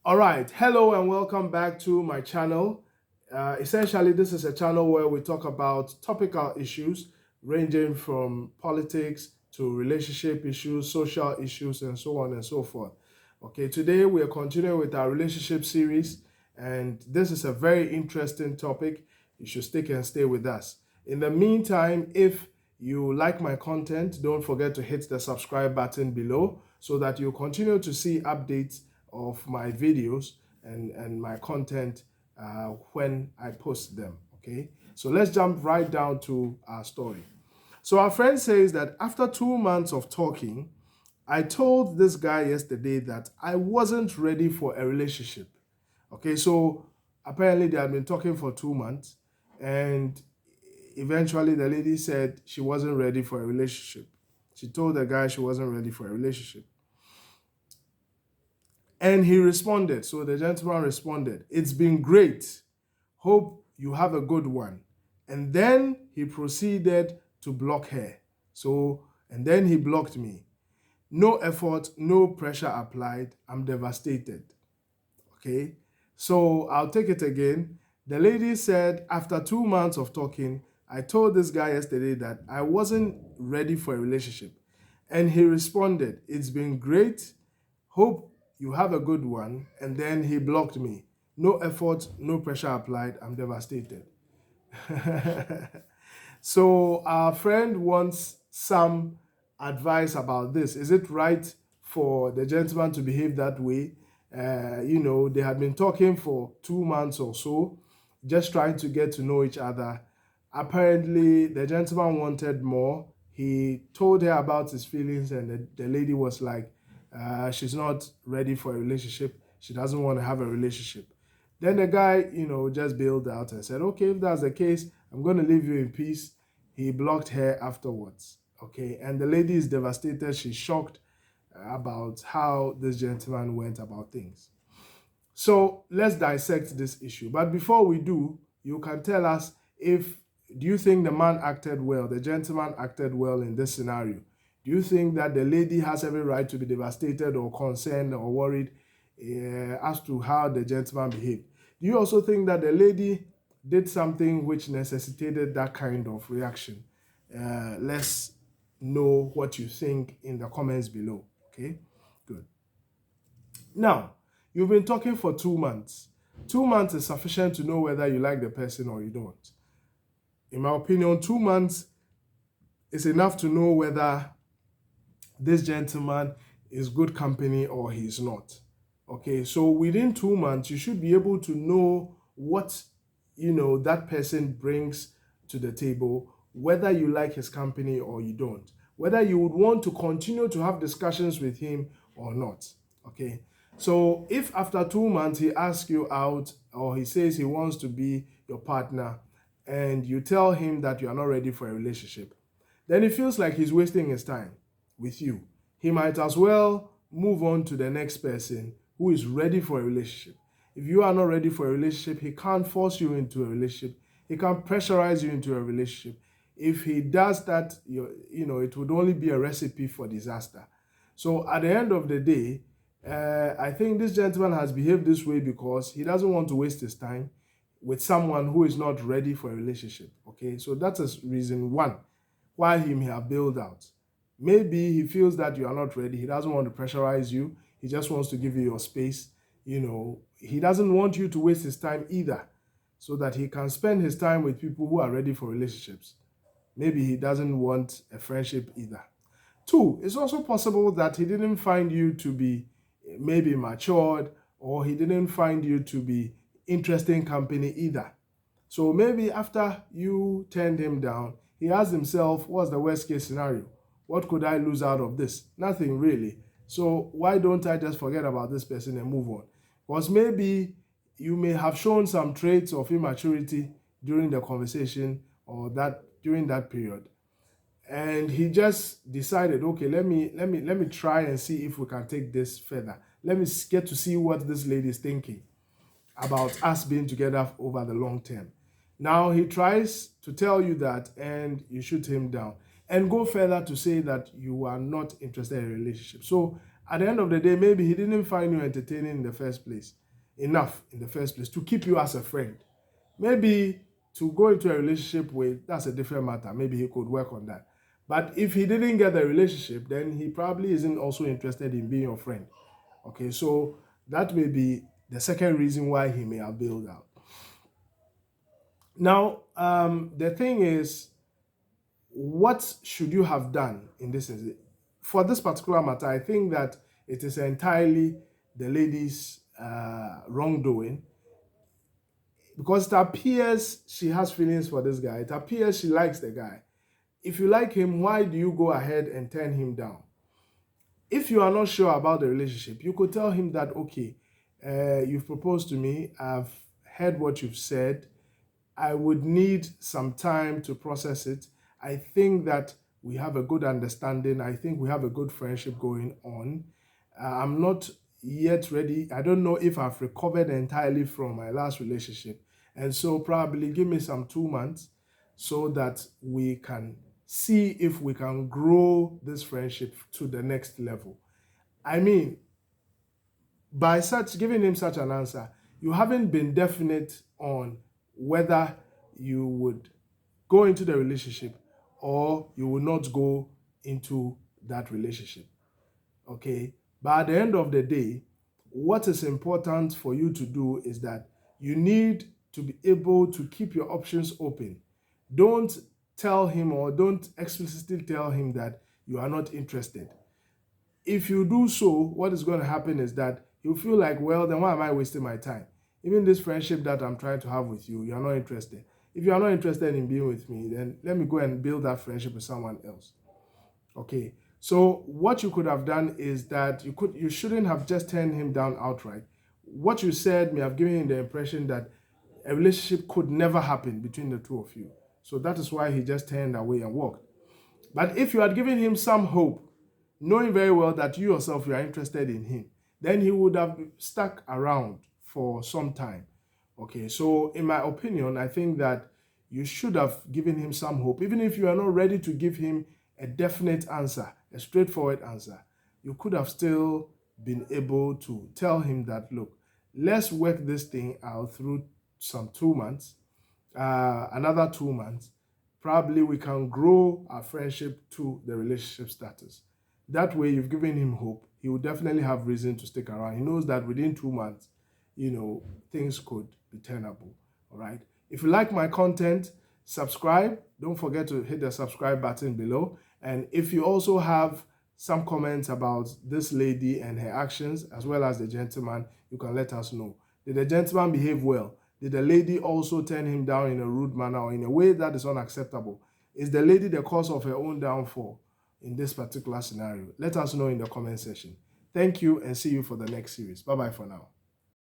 All right, hello and welcome back to my channel. Essentially, this is a channel where we talk about topical issues ranging from politics to relationship issues, social issues, and so on and so forth. Okay, today we are continuing with our relationship series, and this is a very interesting topic. You should stick and stay with us. In the meantime, if you like my content, don't forget to hit the subscribe button below so that you continue to see updates of my videos and my content when I post them. Okay, so let's jump right down to our story. So our friend says that after 2 months of talking, I told this guy yesterday that I wasn't ready for a relationship. Okay, so apparently they had been talking for 2 months, and eventually the lady said she wasn't ready for a relationship. She told the guy she wasn't ready for a relationship. And he responded. So the gentleman responded, "It's been great. Hope you have a good one." And then he proceeded to block her. And then he blocked me. No effort, no pressure applied. I'm devastated. Okay. So I'll take it again. The lady said, after 2 months of talking, I told this guy yesterday that I wasn't ready for a relationship. And he responded, "It's been great. Hope you have a good one." And then he blocked me. No effort, no pressure applied. I'm devastated. So our friend wants some advice about this. Is it right for the gentleman to behave that way? They had been talking for 2 months or so, just trying to get to know each other. Apparently, the gentleman wanted more. He told her about his feelings, and the lady was like, she's not ready for a relationship. She doesn't want to have a relationship. Then the guy, just bailed out and said, "Okay, if that's the case, I'm going to leave you in peace." He blocked her afterwards. Okay, and the lady is devastated. She's shocked about how this gentleman went about things. So let's dissect this issue. But before we do, you can tell us, if do you think the man acted well, the gentleman acted well in this scenario? Do you think that the lady has every right to be devastated or concerned or worried as to how the gentleman behaved? Do you also think that the lady did something which necessitated that kind of reaction? Let's know what you think in the comments below. Okay, good. Now, you've been talking for 2 months. 2 months is sufficient to know whether you like the person or you don't. In my opinion, 2 months is enough to know whether this gentleman is good company or he's not. Okay, so within 2 months, you should be able to know what that person brings to the table, whether you like his company or you don't, whether you would want to continue to have discussions with him or not. Okay, so if after 2 months he asks you out or he says he wants to be your partner and you tell him that you are not ready for a relationship, then it feels like he's wasting his time with you. He might as well move on to the next person who is ready for a relationship. If you are not ready for a relationship, he can't force you into a relationship. He can't pressurize you into a relationship. If he does that, it would only be a recipe for disaster. So at the end of the day, I think this gentleman has behaved this way because he doesn't want to waste his time with someone who is not ready for a relationship. Okay, so that is reason one why he may have bailed out. Maybe he feels that you are not ready. He doesn't want to pressurize you. He just wants to give you your space. He doesn't want you to waste his time either, so that he can spend his time with people who are ready for relationships. Maybe he doesn't want a friendship either. Two, it's also possible that he didn't find you to be maybe matured, or he didn't find you to be interesting company either. So maybe after you turned him down, he asked himself, what's the worst case scenario? What could I lose out of this? Nothing really. So why don't I just forget about this person and move on? Because maybe you may have shown some traits of immaturity during the conversation or that during that period. And he just decided, okay, let me try and see if we can take this further. Let me get to see what this lady is thinking about us being together over the long term. Now he tries to tell you that, and you shoot him down and go further to say that you are not interested in a relationship. So At the end of the day, maybe he didn't find you entertaining in the first place, enough in the first place to keep you as a friend. Maybe to go into a relationship with, that's a different matter. Maybe he could work on that. But if he didn't get the relationship, then he probably isn't also interested in being your friend. Okay, so that may be the second reason why he may have bailed out. Now, the thing is, what should you have done in this instance? For this particular matter, I think that it is entirely the lady's wrongdoing, because it appears she has feelings for this guy. It appears she likes the guy. If you like him, why do you go ahead and turn him down? If you are not sure about the relationship, you could tell him that, okay, you've proposed to me, I've heard what you've said, I would need some time to process it. I think that we have a good understanding. I think we have a good friendship going on. I'm not yet ready. I don't know if I've recovered entirely from my last relationship. And so probably give me some 2 months so that we can see if we can grow this friendship to the next level. I mean, by giving him such an answer, you haven't been definite on whether you would go into the relationship or you will not go into that relationship. Okay? But at the end of the day, what is important for you to do is that you need to be able to keep your options open. Don't tell him, or don't explicitly tell him that you are not interested. If you do so, what is going to happen is that you feel like, well, then why am I wasting my time? Even this friendship that I'm trying to have with you, you're not interested. If you are not interested in being with me, then let me go and build that friendship with someone else. Okay, so what you could have done is that you shouldn't have just turned him down outright. What you said may have given him the impression that a relationship could never happen between the two of you. So that is why he just turned away and walked. But if you had given him some hope, knowing very well that you yourself, you are interested in him, then he would have stuck around for some time. Okay, so in my opinion, I think that you should have given him some hope. Even if you are not ready to give him a definite answer, a straightforward answer, you could have still been able to tell him that, look, let's work this thing out through some 2 months, another 2 months. Probably we can grow our friendship to the relationship status. That way, you've given him hope. He will definitely have reason to stick around. He knows that within 2 months, things could be tenable. All right. If you like my content, subscribe. Don't forget to hit the subscribe button below. And if you also have some comments about this lady and her actions, as well as the gentleman, you can let us know. Did the gentleman behave well? Did the lady also turn him down in a rude manner or in a way that is unacceptable? Is the lady the cause of her own downfall in this particular scenario? Let us know in the comment section. Thank you, and see you for the next series. Bye-bye for now.